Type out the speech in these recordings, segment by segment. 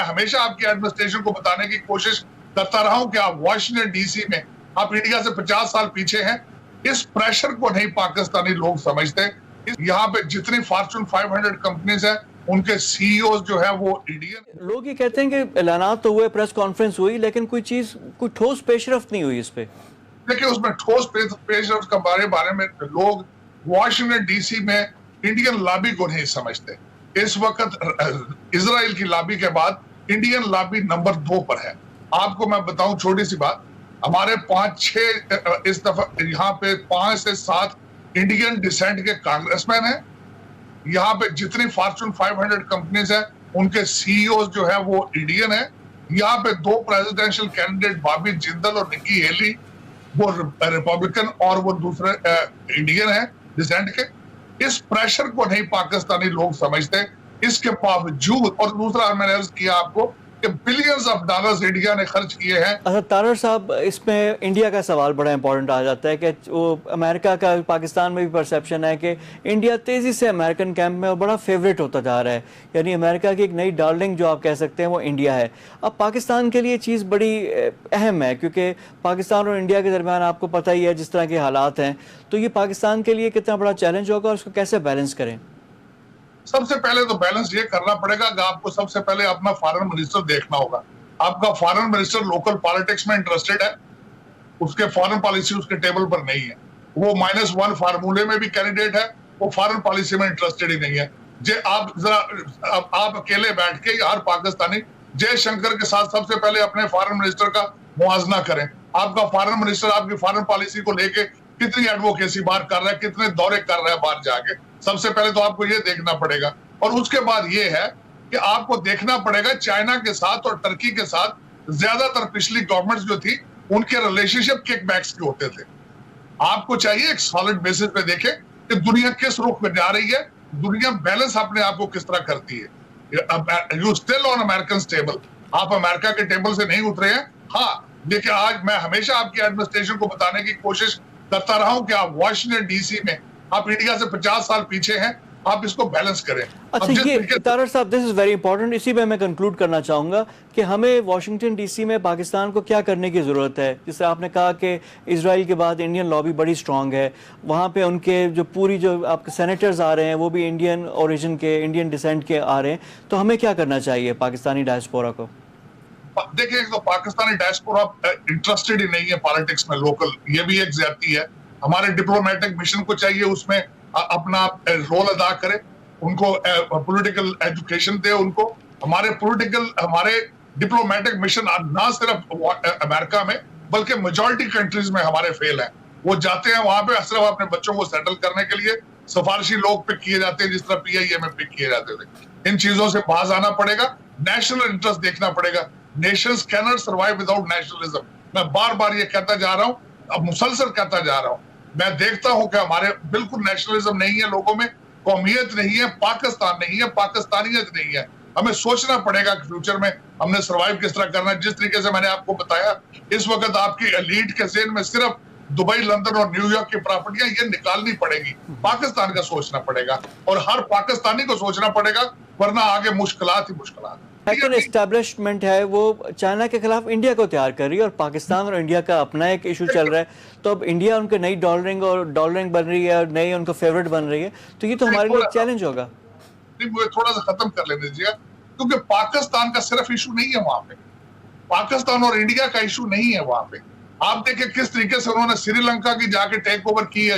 ہمیشہ آپ کی ایڈمنسٹریشن کو بتانے کی کوشش کرتا رہا ہوں کہ آپ واشنگٹن ڈی سی میں آپ انڈیا سے 50 سال پیچھے ہیں. اس پریشر کو نہیں پاکستانی لوگ سمجھتے. یہاں پہ جتنی فارچون 500 کمپنیز ہیں ان کے سی ای اوز جو ہے وہ انڈین. لوگ یہ کہتے ہیں کہ اعلانات تو ہوئے, پریس کانفرنس ہوئی, لیکن کوئی ٹھوس پیش رفت نہیں ہوئی اس پہ. دیکھیں اس میں ٹھوس پیش رفت کے بارے میں لوگ واشنگٹن ڈی سی میں انڈین لابی کو نہیں سمجھتے. اس وقت اسرائیل کی لابی کے بعد انڈین لابی نمبر 2 پر ہے. آپ کو میں بتاؤں چھوٹی سی بات, ہمارے 5-6 اس دفعہ یہاں پہ 5 سے 7 انڈین ڈسینٹ کے کانگریس مین ہیں. یہاں پہ جتنی فارچون 500 کمپنیز ہیں ان کے سی ای اوز جو ہے وہ انڈین ہیں. یہاں پہ 2 پریزیڈنشل کینڈیڈیٹ بابی جندل اور نکی ہیلی وہ ریپبلکن اور وہ دوسرے انڈین ہیں ڈسینٹ کے. اس پریشر کو نہیں پاکستانی لوگ سمجھتے. اس کے باوجود, اور دوسرا میں نے عرض کیا آپ کو کہ بلینز آف ڈالرز انڈیا نے خرچ کیے ہیں. اچھا طارر صاحب, اس میں انڈیا کا سوال بڑا امپورٹنٹ آ جاتا ہے کہ وہ امریکہ کا پاکستان میں بھی پرسیپشن ہے کہ انڈیا تیزی سے امریکن کیمپ میں بڑا فیوریٹ ہوتا جا رہا ہے, یعنی امریکہ کی ایک نئی ڈارلنگ جو آپ کہہ سکتے ہیں وہ انڈیا ہے. اب پاکستان کے لیے چیز بڑی اہم ہے کیونکہ پاکستان اور انڈیا کے درمیان آپ کو پتہ ہی ہے جس طرح کے حالات ہیں, تو یہ پاکستان کے لیے کتنا بڑا چیلنج ہوگا اور اس کو کیسے بیلنس کریں؟ سب سے پہلے تو بیلنس یہ کرنا پڑے گا کہ آپ کو سب سے پہلے اپنا فارن منسٹر دیکھنا ہوگا. آپ کا فارن منسٹر لوکل پالیٹکس میں انٹرسٹڈ ہے, اس کے فارن پالیسی اس کے ٹیبل پر نہیں ہے. وہ -1 فارمولے میں بھی کینڈیڈیٹ ہے, وہ فارن پالیسی میں انٹرسٹڈ ہی نہیں ہے. آپ ذرا آپ اکیلے بیٹھ کے ہر پاکستانی جے شنکر کے ساتھ سب سے پہلے اپنے فارن منسٹر کا موازنہ کریں. آپ کا فارن منسٹر آپ کی فارن پالیسی کو لے کے کتنی ایڈوکیسی باہر کر رہا ہے, کتنے دورے کر رہا ہے باہر جا کے. سب سے پہلے تو آپ کو یہ دیکھنا پڑے گا. اور اس کے بعد یہ ہے کہ آپ کو دیکھنا پڑے گا چائنا کے ساتھ اور ٹرکی کے ساتھ زیادہ تر پچھلی گورنمنٹس جو تھی ان کے ریلیشن شپ کک بیکس کے ہوتے تھے. آپ کو چاہیے ایک سالڈ بیسس پہ دیکھیں کہ دنیا کس رخ میں جا رہی ہے, دنیا بیلنس اپنے آپ کو کس طرح کرتی ہے. You still on American table, آپ امریکہ کے ٹیبل سے نہیں اترے ہیں. ہاں دیکھیں, آج میں ہمیشہ آپ کی ایڈمنسٹریشن کو بتانے کی کوشش کرتا رہا ہوں کہ آپ واشنگٹن ڈی سی میں آپ انڈیا سے 50 سال پیچھے ہیں, آپ اس کو بیلنس کریں. اچھا یہ طارر صاحب دس از ویری امپورٹنٹ, اسی پہ میں کنکلوڈ کرنا چاہوں گا کہ ہمیں واشنگٹن ڈی سی میں پاکستان کو کیا کرنے کی ضرورت ہے. جس سے آپ نے کہا کہ اسرائیل کے بعد انڈین لابی بڑی اسٹرانگ ہے, وہاں پہ ان کے جو پوری جو آپ کے سینیٹرز آ رہے ہیں وہ بھی انڈین اوریجن کے, انڈین ڈسینٹ کے آ رہے ہیں, تو ہمیں کیا کرنا چاہیے پاکستانی ڈائسپورا کو؟ دیکھیں تو پاکستانی ڈائسپورا انٹرسٹڈ ہی نہیں ہے پالیٹکس میں لوکل, یہ بھی ایک زیادتی ہے. ہمارے ڈپلومیٹک مشن کو چاہیے اس میں اپنا رول ادا کرے, ان کو پولیٹیکل ایجوکیشن دے. ان کو ہمارے ڈپلومیٹک مشن نہ صرف امریکہ میں بلکہ میجورٹی کنٹریز میں ہمارے فیل ہیں. وہ جاتے ہیں وہاں پہ صرف اپنے بچوں کو سیٹل کرنے کے لیے, سفارشی لوگ پک کیے جاتے ہیں جس طرح PIA میں پک کیے جاتے تھے. ان چیزوں سے باز آنا پڑے گا, نیشنل انٹرسٹ دیکھنا پڑے گا. Nations can't survive without nationalism. میں بار بار یہ کہتا جا رہا ہوں, اب مسلسل کہتا جا رہا ہوں. میں دیکھتا ہوں کہ ہمارے بالکل نیشنلزم نہیں ہے لوگوں میں, قومیت نہیں ہے, پاکستان نہیں ہے, پاکستانیت نہیں ہے. ہمیں سوچنا پڑے گا کہ فیوچر میں ہم نے سروائیو کس طرح کرنا ہے. جس طریقے سے میں نے آپ کو بتایا, اس وقت آپ کی ایلیٹ کے ذہن میں صرف دبئی, لندن اور نیو یارک کی پراپرٹیاں یہ نکالنی پڑے گی. پاکستان کا سوچنا پڑے گا اور ہر پاکستانی کو سوچنا پڑے گا, ورنہ آگے مشکلات ہی مشکلات. لیکن اسٹیبلشمنٹ ہے وہ چائنا کے خلاف انڈیا کو تیار کر رہی ہے, اور پاکستان اور انڈیا کا اپنا ایک ایشو چل رہا ہے. تو اب انڈیا ان کے نئی ڈالرنگ بن رہی ہے اور نئی ان کو فیورٹ بن رہی ہے, تو یہ تو ہمارے لیے چیلنج ہوگا. مجھے تھوڑا سا ختم کر لینے دیجیے, کیونکہ پاکستان کا صرف ایشو نہیں ہے وہاں پہ, پاکستان اور انڈیا کا ایشو نہیں ہے وہاں پہ. آپ دیکھیں کس طریقے سے انہوں نے سری لنکا کی جا کے ٹیک اوور کی ہے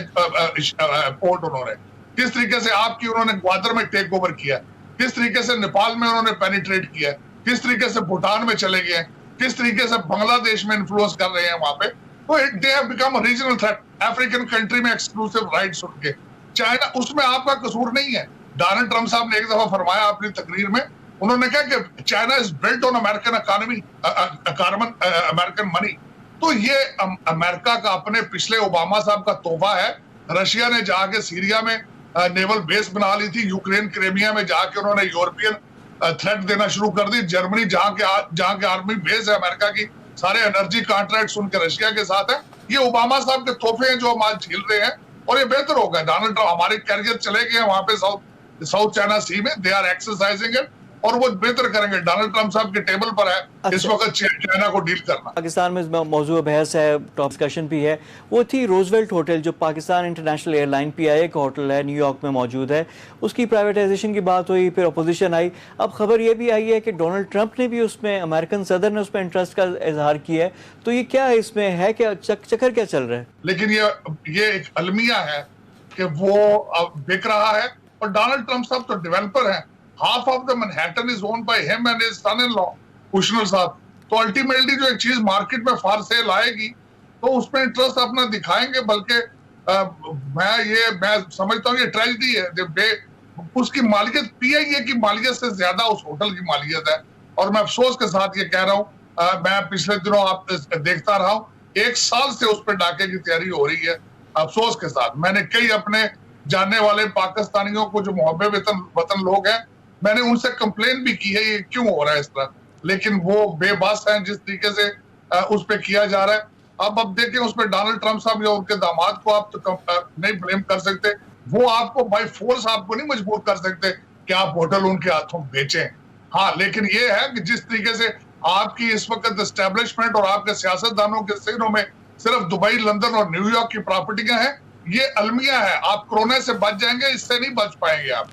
پورٹ, انہوں نے کس طریقے سے آپ کی انہوں نے گوادر میں ٹیک اوور کیا, کس طریقے سے نیپال میں انہوں نے پینیٹریٹ کیا, کس طریقے سے بھوٹان میں چلے گئے, کس طریقے سے بنگلہ دیش میں انفلوئنس کر رہے ہیں وہاں پہ. تو they have become a regional threat. African country میں ایکسکلوسیو رائٹس ان کے. چائنا اس میں آپ کا قصور نہیں ہے. ڈونلڈ ٹرمپ صاحب نے ایک دفعہ فرمایا اپنی تقریر میں, انہوں نے کہا کہ China is built on American economy, American money. تو یہ امریکہ کا اپنے پچھلے اوباما صاحب کا تحفہ ہے. رشیا نے جا کے سیریا میں نیول بیس بنا لی تھی, یوکرین کریمیا میں جا کے انہوں نے یورپین تھریٹ دینا شروع کر دی. جرمنی جہاں کے آرمی بیس ہے امریکہ کی, سارے انرجی کانٹریکٹس ان کے رشیا کے ساتھ ہیں. یہ اوباما صاحب کے تحفے ہیں جو ہم آج جھیل رہے ہیں, اور یہ بہتر ہوگا. ڈونلڈ ٹرمپ ہمارے کیریئر چلے گئے ہیں وہاں پہ ساؤتھ چائنا سی میں, دے آر ایکسرسائزنگ اٹ, اور وہ بہتر کریں گے. ڈونلڈ ٹرمپ صاحب کے ٹیبل پر ہے اس وقت چائنا کو ڈیل کرنا. پاکستان میں موضوع بحث ہے, ٹاپ ڈسکشن بھی ہے, وہ تھی روزویلٹ ہوٹل جو Pakistan international air line PIA کا ہوٹل ہے, نیو یارک میں موجود ہے. اس کی پرائیویٹائزیشن کی بات ہوئی, پھر اپوزیشن آئی. اب خبر یہ بھی آئی ہے کہ ڈونلڈ ٹرمپ نے بھی اس میں, امریکن صدر نے اس میں انٹرسٹ کا اظہار کیا ہے. تو یہ کیا ہے, اس میں ہے کیا, چکر کیا چل رہا ہے؟ لیکن یہ ایک المیہ ہے کہ وہ بک رہا ہے, اور ڈونلڈ ٹرمپ صاحب تو ڈیولپر ہیں. Half of the Manhattan is owned by him and his son in law Kushner صاحب. تو الٹیمیٹلی جو ایک چیز مارکیٹ میں فار سیل آئے گی تو اس میں انٹرسٹ اپنا دکھائیں گے. بلکہ میں سمجھتا ہوں یہ ٹریجڈی ہے. اس کی مالکیت PIA کی مالکیت سے زیادہ اس ہوٹل کی مالکیت ہے. اور میں افسوس کے ساتھ یہ کہہ رہا ہوں, میں پچھلے دنوں آپ دیکھتا رہا ہوں, 1 سال سے اس پہ ڈاکے کی تیاری ہو رہی ہے. افسوس کے ساتھ میں نے کئی اپنے جاننے والے پاکستانیوں کو جو محب وطن لوگ ہیں, میں نے ان سے کمپلین بھی کی ہے یہ کیوں ہو رہا ہے اس طرح, لیکن وہ بے بس ہیں جس طریقے سے اس پہ کیا جا رہا ہے. اب دیکھیں اس پہ ڈونلڈ ٹرمپ صاحب یا ان کے داماد کو آپ نہیں بلیم کر سکتے. وہ آپ کو بائی فورس آپ کو نہیں مجبور کر سکتے کہ آپ ہوٹل ان کے ہاتھوں بیچیں. ہاں, لیکن یہ ہے کہ جس طریقے سے آپ کی اس وقت اسٹیبلشمنٹ اور آپ کے سیاستدانوں کے ذہنوں میں صرف دبئی, لندن اور نیو یارک کی پراپرٹیاں ہیں, یہ المیہ ہے. آپ کورونا سے بچ جائیں گے, اس سے نہیں بچ پائیں گے آپ.